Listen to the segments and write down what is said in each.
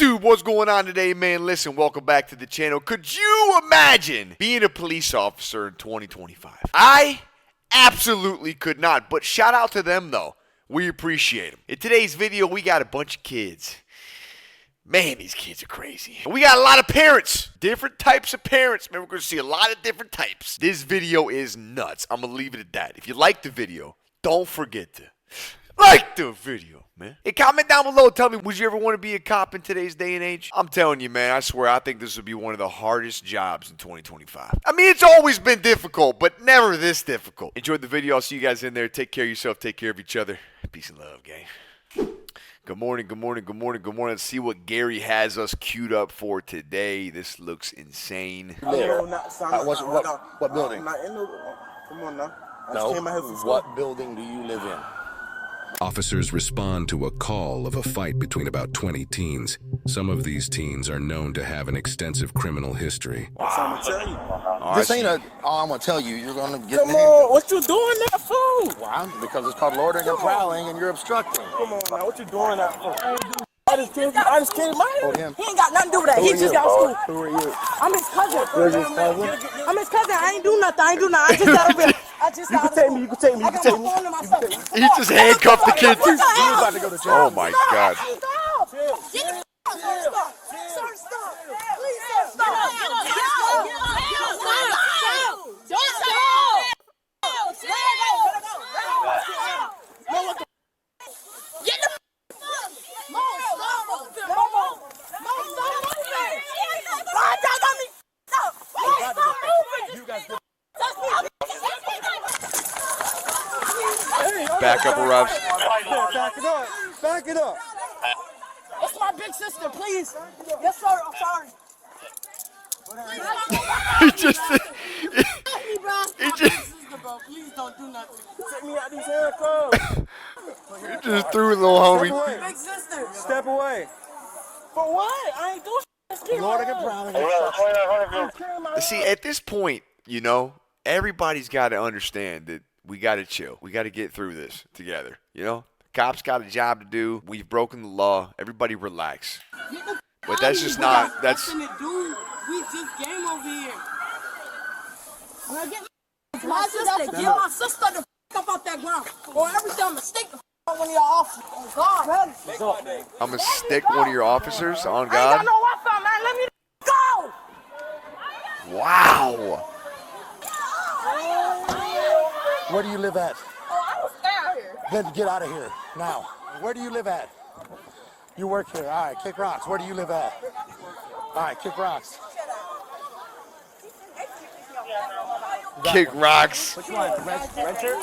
YouTube, what's going on today, man? Listen, welcome back to the channel. Could you imagine being a police officer in 2025? I absolutely could not, but shout out to them, though. We appreciate them. In today's video, we got a bunch of kids. Man, these kids are crazy. We got a lot of parents. Different types of parents. Man, we're going to see a lot of different types. This video is nuts. I'm going to leave it at that. If you like the video, don't forget to like the video, man. Hey, comment down below. Tell me, would you ever want to be a cop in today's day and age? I'm telling you, man, I swear, I think this would be one of the hardest jobs in 2025. I mean, it's always been difficult, but never this difficult. Enjoyed the video. I'll see you guys in there. Take care of yourself. Take care of each other. Peace and love, gang. Good morning, good morning, good morning, good morning. Let's see what Gary has us queued up for today. This looks insane. What building? Come on now. What building do you live in? Officers respond to a call of a fight between about 20 teens. Some of these teens are known to have an extensive criminal history. I'm gonna tell you. This ain't a. Oh, I'm gonna tell you. You're gonna get. Come on, what you doing that for? Why? Because it's called loitering and prowling, and you're obstructing. Come on now, what you doing that for? I just kidded my head. He ain't got nothing to do with that. He just got school. Who are you? I'm his cousin. You're his cousin? I'm his cousin. I ain't do nothing. I just got over here. You can take me. You can take me. I got my phone in my stuff. He just handcuffed the kid, too. You about to go to jail. Oh, my God. Stop. Sir, stop. Please, sir, stop. Back up arrives. Back it up. Back it up. It's my big sister, please. Yes, sir. I'm sorry. He just... Please don't do nothing. Take me out these handcuffs. He just threw a little homie. Big sister. Step away. For what? I ain't do shit. Loitering and prowling. See, at this point, you know, everybody's got to understand that we got to chill. We got to get through this together, you know? Cops got a job to do. We've broken the law. Everybody relax. But that's just not, that's... We just game over here. Get my sister the f*** up off that ground. Or everything, I'm going to stick the f*** out one of your officers. Oh, God. I'm going to stick one of your officers on I ain't got God. no Wi-Fi, man. Let me go. Wow. Where do you live at? Oh, I was out here. Then get out of here now. Where do you live at? You work here. All right, kick rocks. Where do you live at? All right, kick rocks. Kick rocks. Which one? Red shirt?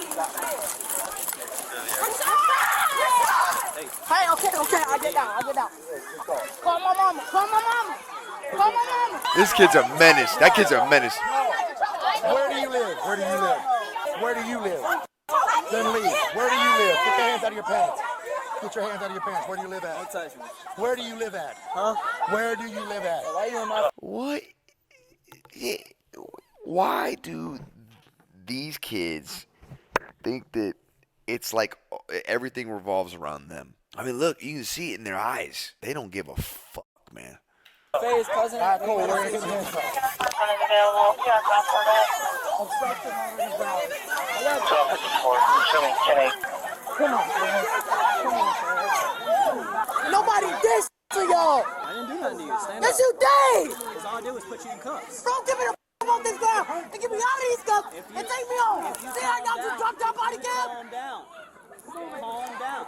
Hey, okay, I get down. Call my mama. This kid's a menace. That kid's a menace. Where do you live? Then leave. Where do you live? Get your hands out of your pants. Where do you live at? Where do you live at? Huh? Where do you live at? What? Why do these kids think that it's like everything revolves around them? I mean, look, you can see it in their eyes. They don't give a fuck, man. Face, cousin. All right, cool. Where are you getting hands from? Obstruction. Come on. Nobody did to y'all. I didn't do nothing to you. Stand Yes, up. you did. Because all I did was put you in cuffs. Bro, give me the off this ground and get me out of these cuffs and take me home. See how y'all just dropped our body cam? Calm down. Calm down.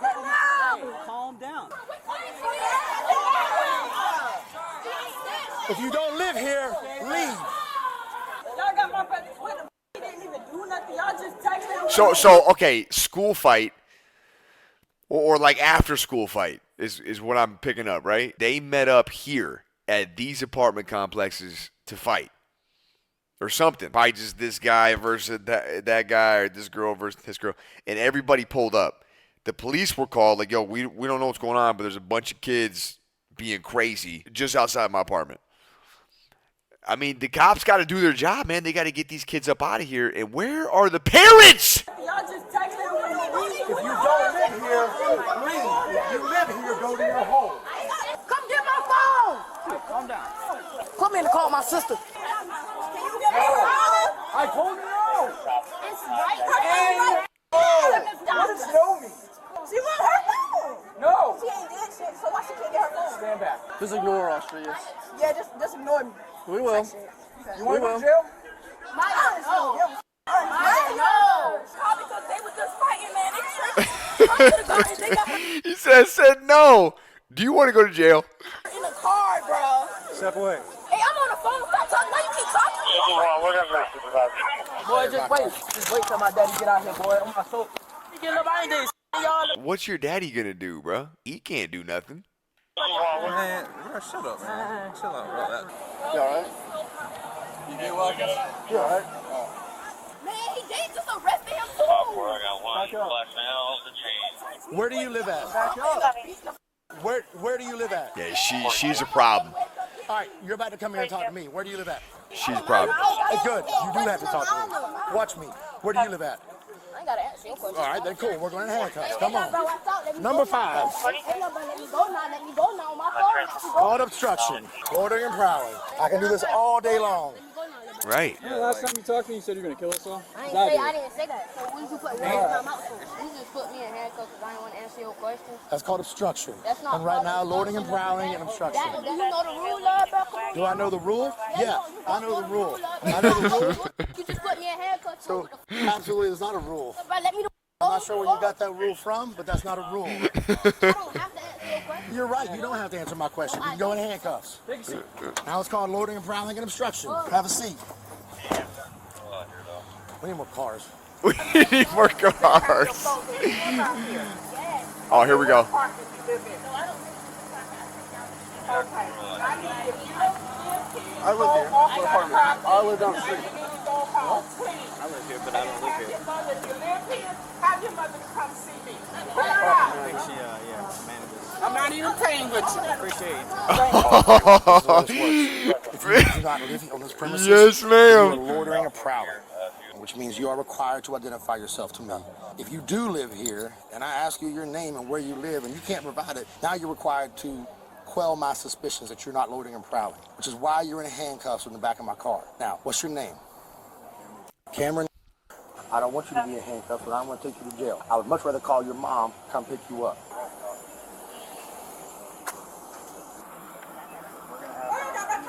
Calm down. If you don't live here, leave. Y'all got my brother. What the he didn't even do nothing. Y'all just texted him. So okay, school fight or like after school fight is what I'm picking up, right? They met up here at these apartment complexes to fight or something. Probably just this guy versus that guy or this girl versus this girl, and everybody pulled up. The police were called like, yo, we don't know what's going on, but there's a bunch of kids being crazy just outside my apartment. I mean, the cops got to do their job, man. They got to get these kids up out of here. And where are the parents? Y'all just texted him when you leave. If you don't live here, leave. If you live here, go to your home. Come get my phone. I'm in the car with my sister. I told you no. It's right. What does no mean? She want her phone. No. She ain't did shit, so why she can't get her phone? Stand back. Just ignore Austrians. Yeah, just ignore me. We will. You want to go to jail? No. Probably because they was just fighting, man. They tripping. He said no. Do you want to go to jail? In the car, bro. Step away. Hey, I'm on the phone. Stop talking. Why you keep talking? Boy, just wait. Just wait till my daddy get out here, boy. On my soul. He getting up out of this, y'all. What's your daddy gonna do, bro? He can't do nothing. Man, bro, shut up, man. Chill out, bro. You alright? You get walking? You alright? Man, they just arrested him too. Where do you live at? Where do you live at? Yeah, she's a problem. All right, you're about to come here and talk to me. Where do you live at? She's a problem. Hey, good. You do have to talk to me. Watch me. Where do you live at? I ain't gotta answer your question. All right, then cool. We're going in handcuffs. Come on. Number 5. Let me go now. My phone. Called obstruction. Loitering and prowling. I can do this all day long. Right. Yeah, last time you talked to me, you said you were going to kill us all. I didn't say that. So when you put me in my mouth, you just put me in handcuffs because I didn't want to answer your questions. That's called obstruction. That's not And right now, loitering and prowling and obstruction. Do you know the rule, Rebecca? Do I know the rule? Yeah, I know the rule. I know the rule. You just put me in handcuffs. So, absolutely, it's not a rule. Let me know. I'm not sure where you got that rule from, but that's not a rule. I don't have to answer your question. You're right. You don't have to answer my question. You can go in handcuffs. Now it's called loitering and prowling and obstruction. Have a seat. We need more cars. We need more cars. Oh, here we go. I live here. I live down the street. I live here, but I don't live here. Have your mother come see me. I think she, manages. I'm not even paying with you. Appreciate it. If you do not live on this premises, Yes, you ma'am. are loitering and prowling, which means you are required to identify yourself to me. If you do live here, and I ask you your name and where you live, and you can't provide it, now you're required to quell my suspicions that you're not loitering and prowling, which is why you're in handcuffs in the back of my car. Now, what's your name? Cameron. I don't want you to be in handcuffs, but I want to take you to jail. I would much rather call your mom come pick you up.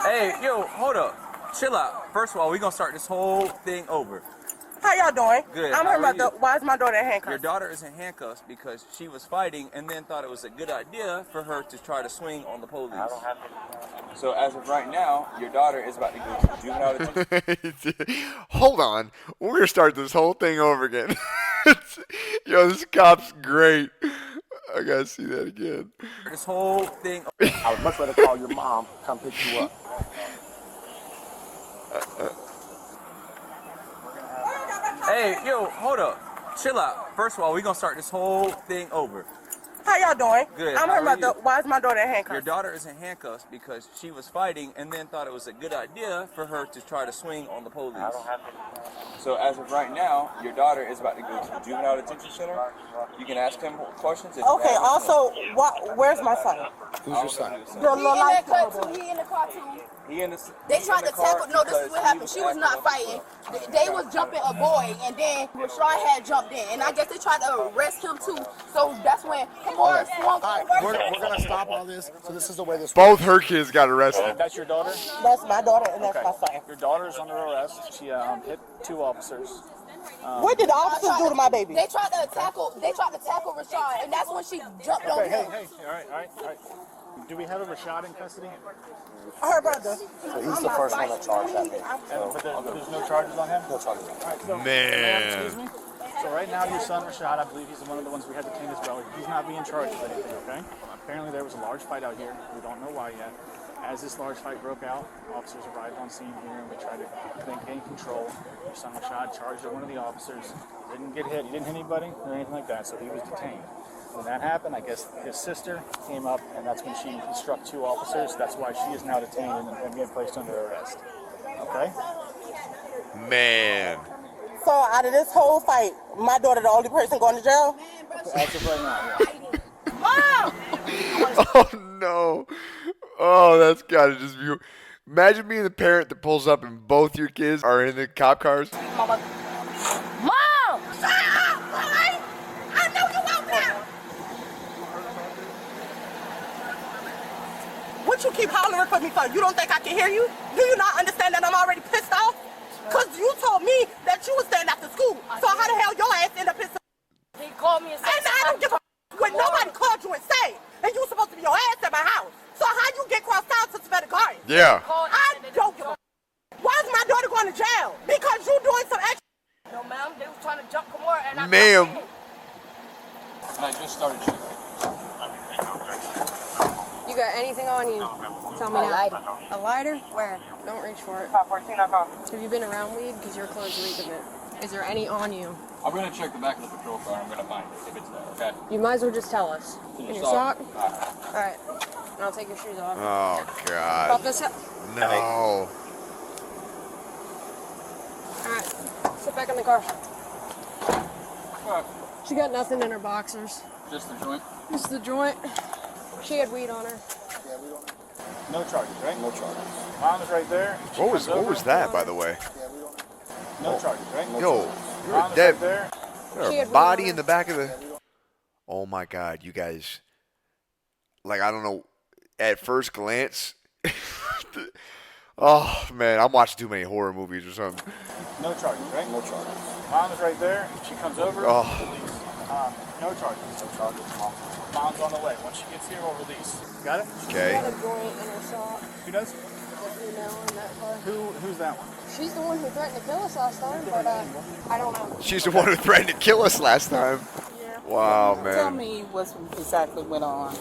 Hey, yo, hold up. Chill out. First of all, we're going to start this whole thing over. How y'all doing? Good. I'm How her are mother. you? Why is my daughter in Your handcuffs? daughter is in handcuffs because she was fighting and then thought it was a good idea for her to try to swing on the police. So as of right now, your daughter is about to go to juvenile detention. Hold on. We're going to start this whole thing over again. Yo, this cop's great. I got to see that again. This whole thing. I would much rather call your mom come pick you up. Hey, yo, hold up. Chill out. First of all, we're going to start this whole thing over. How y'all doing? Good. I'm How her are mother. you? Why is my daughter in Your handcuffs? daughter is in handcuffs because she was fighting and then thought it was a good idea for her to try to swing on the police. So as of right now, your daughter is about to go to juvenile detention center. You can ask him questions. If you Okay. have Also, where's my son? Who's your son? Your little light skinned boy. He in the car too. He in the, They he tried in the to car tackle. No, this is because what happened. he She was not acting up. fighting. They was jumping a boy, and then Rashad had jumped in, and I guess they tried to arrest him too. So that's when Kamora swung. All right, we're going to stop all this. So this is the way this Both her kids got arrested. That's your daughter? That's my daughter, and that's my son. Your daughter is under arrest. She hit 2 officers. What did the officers do to my baby? They tried to tackle Rashad, and that's when she jumped on Okay, him. hey, all right. Do we have a Rashad in custody? Her brother. So he's the first one that charged that man. But there's no charges on him? No charges. All right, so, Man. excuse me? So right now your son Rashad, I believe he's one of the ones we had detained as well. He's not being charged with anything, okay? Apparently there was a large fight out here. We don't know why yet. As this large fight broke out, officers arrived on scene here and we tried to gain control. Your son Rashad charged at one of the officers. He didn't get hit. He didn't hit anybody or anything like that, so he was detained. When that happened, I guess his sister came up, and that's when she struck 2 officers. That's why she is now detained and being placed under arrest. Okay? Man. So out of this whole fight, my daughter the only person going to jail? As of right now, yeah. Oh, no. Oh, that's got to just be... Imagine being the parent that pulls up and both your kids are in the cop cars. Mama. Mom! Shut up, boy! I know you out there! What you keep hollering for me for? You don't think I can hear you? Do you not understand that I'm already pissed off? Because you told me that you was staying after school. So how the hell your ass end up pissed off? He called me and said, And I don't give a when nobody called you and said, and you supposed to be your ass at my house. So how you get crossed out to the garden? Yeah. I don't give a Why is my daughter going to jail? Because you doing some extra. No, ma'am, they was trying to jump more and I Ma'am. I just started shooting. You got anything on you? Tell me now. A lighter? Where? Don't reach for it. Have you been around weed? Because your clothes reek of it. Is there any on you? I'm going to check the back of the patrol car. I'm going to find it if it's there, okay? You might as well just tell us. In your sock? Alright. Alright. And I'll take your shoes off. Oh, God. Pop this up. No. Alright. Sit back in the car. Alright. She got nothing in her boxers. Just the joint? Just the joint. She had weed on her. No charges, right? No charges. Mom's right there. What was that, by the way? No charges, right? Yo, you're a Mom's dead. right there. There's a body in the back of the. Oh my God, you guys. Like, I don't know. At first glance. Oh man, I'm watching too many horror movies or something. No charges, right? No charges. Mom's right there. She comes over. Oh. Release. No charges. No charges. Mom's on the way. Once she gets here, we'll release. Got it? Okay. She got a joint in her sock. Who does? The female in that car. Who's that one? She's the one who threatened to kill us last time, but I don't know. She's the one who threatened to kill us last time. Yeah. Wow, man. Tell me what exactly went on.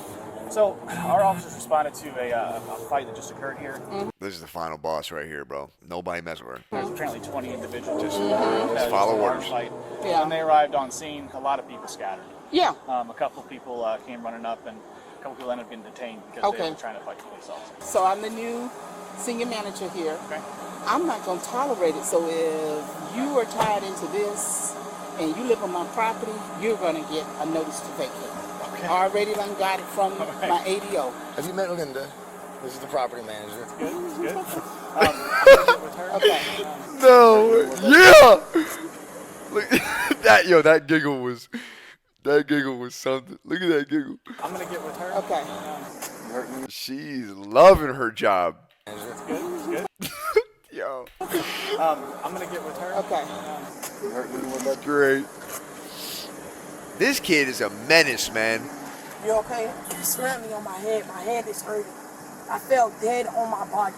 So, our officers responded to a fight that just occurred here. This is the final boss right here, bro. Nobody mess with her. There's apparently 20 individuals. Just Just follow orders. Fight. Yeah. When they arrived on scene, a lot of people scattered. Yeah. A couple people came running up, and a couple people ended up getting detained because they were trying to fight the police officers. So I'm the new senior manager here. Okay. I'm not going to tolerate it. So if you are tied into this and you live on my property, you're going to get a notice to vacate. Okay. Already done got it from my ADO. Have you met Linda? This is the property manager. Good. I'm gonna get with her. Okay. No. Yeah. Look, that giggle was something. Look at that giggle. I'm gonna get with her. Okay. She's loving her job. Good. Yo. I'm gonna get with her. Okay. Great. This kid is a menace, man. You okay? He slammed me on my head. My head is hurting. I fell dead on my body.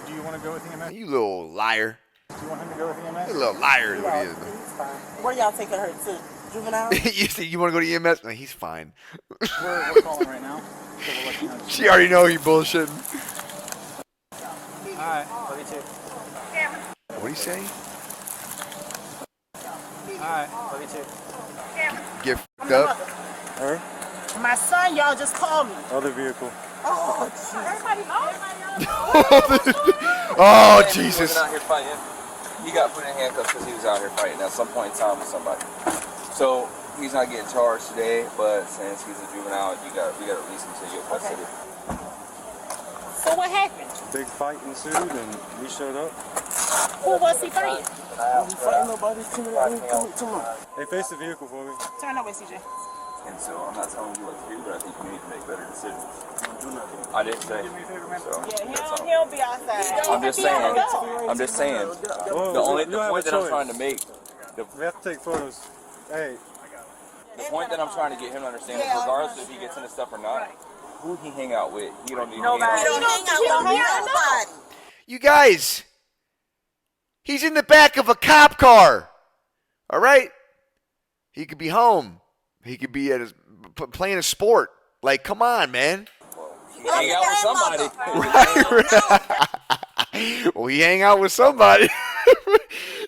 Do you want to go with EMS? You little liar. Do you want him to go with EMS? You little liar is what he is. He's fine. Where y'all taking her to? Juvenile? You say you want to go to EMS? No, he's fine. We're calling right now. So we'll let you know. She already know he bullshitting. Alright, love you too. What do you say? Alright, love you too. Get f***ed up. My son, y'all just called me. Other vehicle. Oh, everybody Oh, He Jesus. wasn't out here fighting. He got put in handcuffs because he was out here fighting at some point in time with somebody. So he's not getting charged today, but since he's a juvenile, we got to release him to your custody. So what happened? Big fight ensued and we showed up. Who was he fighting? Hey, face the vehicle for me. Turn that way, CJ. And so I'm not telling you what to do, but I think you need to make better decisions. I didn't say. So, Yeah, he'll be outside. I'm just saying. The point that I'm trying to make. We have to take photos. Hey. The point that I'm trying to get him to understand is regardless if he gets into stuff or not, who he hang out with, he don't need to hang out with. You guys, he's in the back of a cop car. All right? He could be home. He could be at his, playing a sport. Like, come on, man. He hang out with somebody. Well, he hang out with somebody.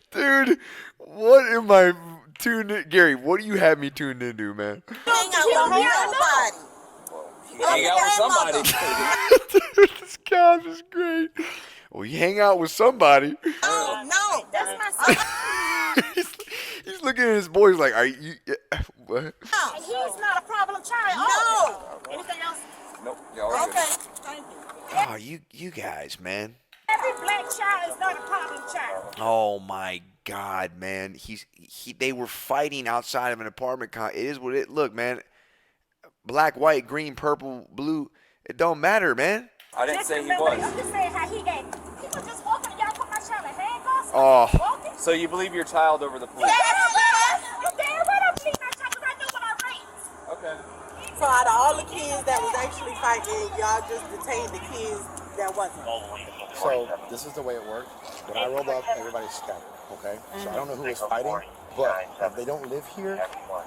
Dude, what am I tuned in? Gary, what do you have me tuned into, man? He hang out with somebody. Dude, this guy is great. Well, you hang out with somebody. No, that's my son. He's looking at his boys like, are you, what? He's not a problem child. No. Anything else? Nope. Y'all are Okay. Thank you. Oh, you guys, man. Every black child is not a problem child. Oh my God, man. They were fighting outside of an apartment It is what it. Look, man. Black, white, green, purple, blue. It don't matter, man. I didn't say he was. I'm just saying how he acted. He was just walking. Y'all put my child in handcuffs. Oh. Walking. So you believe your child over the police? You damn right I'm believing my child because I know what I raised. Okay. So out of all the kids that was actually fighting, y'all just detained the kids that wasn't. So this is the way it worked. When I rolled up, everybody scattered. Okay. So I don't know who was fighting, but if they don't live here,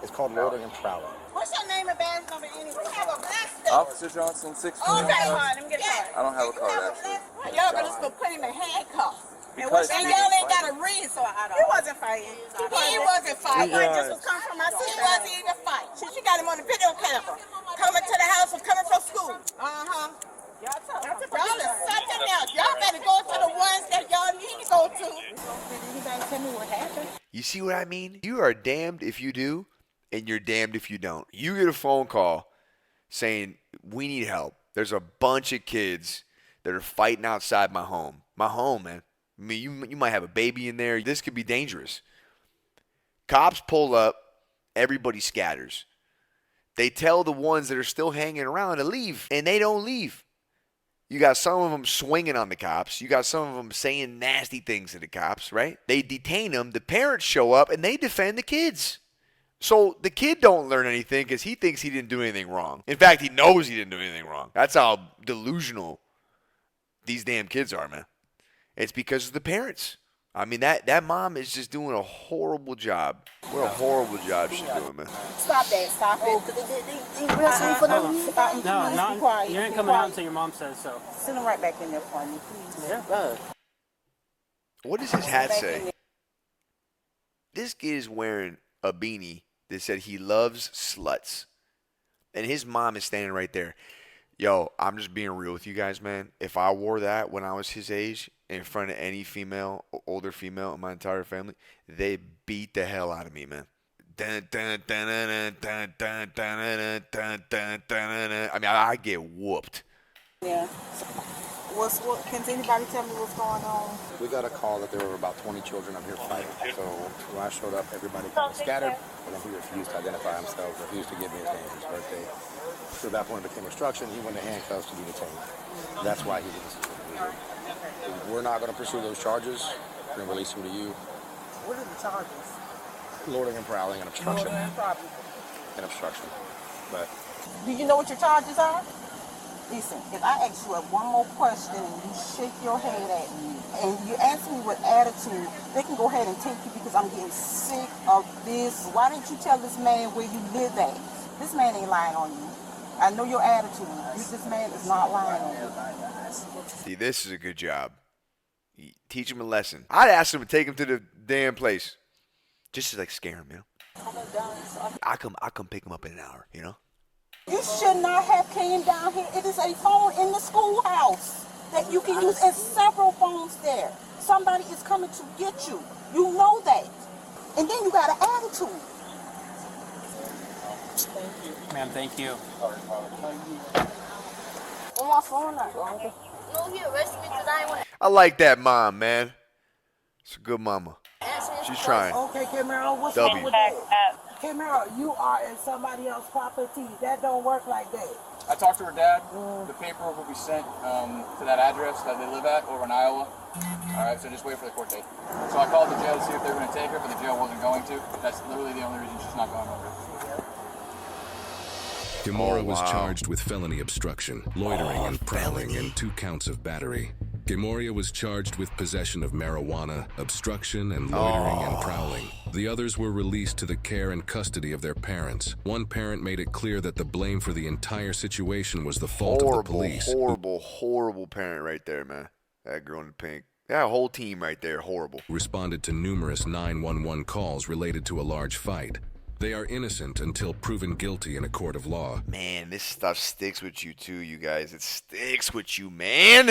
it's called loitering and prowling. What's your name and badge number anyway? You have a black Officer Johnson, 16. Okay, let me get a card. I don't have a card actually. Y'all gonna just put him in handcuffs. Because And y'all ain't got a reason, so I don't. He wasn't fighting. He wasn't fighting. He just was coming from my sister. He wasn't even fighting. She got him on the video camera. Coming to the house and coming from school. Uh-huh. Y'all is something else. Y'all better go to the ones that y'all need to go to. Did anybody tell me what happened? You see what I mean? You are damned if you do, and you're damned if you don't. You get a phone call saying, we need help. There's a bunch of kids that are fighting outside my home. My home, man. I mean, you might have a baby in there. This could be dangerous. Cops pull up. Everybody scatters. They tell the ones that are still hanging around to leave, and they don't leave. You got some of them swinging on the cops. You got some of them saying nasty things to the cops, right? They detain them. The parents show up, and they defend the kids. So the kid don't learn anything because he thinks he didn't do anything wrong. In fact, he knows he didn't do anything wrong. That's how delusional these damn kids are, man. It's because of the parents. I mean, that mom is just doing a horrible job. What a horrible job she's doing, man. Stop that. Stop it. No, you ain't coming out until your mom says so. Send him right back in there for me, please. Yeah. What does his hat say? This kid is wearing a beanie that said he loves sluts. And his mom is standing right there. Yo, I'm just being real with you guys, man. If I wore that when I was his age in front of any female, older female in my entire family, they beat the hell out of me, man. I mean, I get whooped. Yeah. Can anybody tell me what's going on? We got a call that there were about 20 children up here fighting. So when I showed up, everybody kind of scattered, and then he refused to identify himself, refused to give me his name, his birthday. So at that point it became obstruction. He went to handcuffs to be detained. That's why he was. We're not going to pursue those charges. We're going to release him to you. What are the charges? Loitering and prowling and obstruction. And obstruction. But do you know what your charges are? Listen, if I ask you one more question and you shake your head at me and you ask me with attitude, they can go ahead and take you because I'm getting sick of this. Why didn't you tell this man where you live at? This man ain't lying on you. I know your attitude. This man is not lying on you. See, this is a good job. Teach him a lesson. I'd ask him to take him to the damn place. Just to, like, scare him, you know? I come pick him up in an hour, you know? You should not have came down here. It is a phone in the schoolhouse that you can use. There's several phones there. Somebody is coming to get you. You know that. And then you got an attitude. Thank you. Ma'am, thank you. On my phone, no, he arrested me because I ain't want to. I like that mom, man. It's a good mama. She's trying. Okay, Camaro, what's W. wrong with that? Camaro, you are in somebody else's property. That don't work like that. I talked to her dad. The paperwork will be sent to that address that they live at over in Iowa. All right, so just wait for the court date. So I called the jail to see if they were going to take her, but the jail wasn't going to. That's literally the only reason she's not going over. Gamora was charged with felony obstruction, loitering and prowling, and 2 counts of battery. Gamoria was charged with possession of marijuana, obstruction, and loitering and prowling. The others were released to the care and custody of their parents. One parent made it clear that the blame for the entire situation was the fault of the police. Horrible parent right there, man. That girl in the pink. That whole team right there, horrible. Responded to numerous 911 calls related to a large fight. They are innocent until proven guilty in a court of law. Man, this stuff sticks with you too, you guys. It sticks with you, man.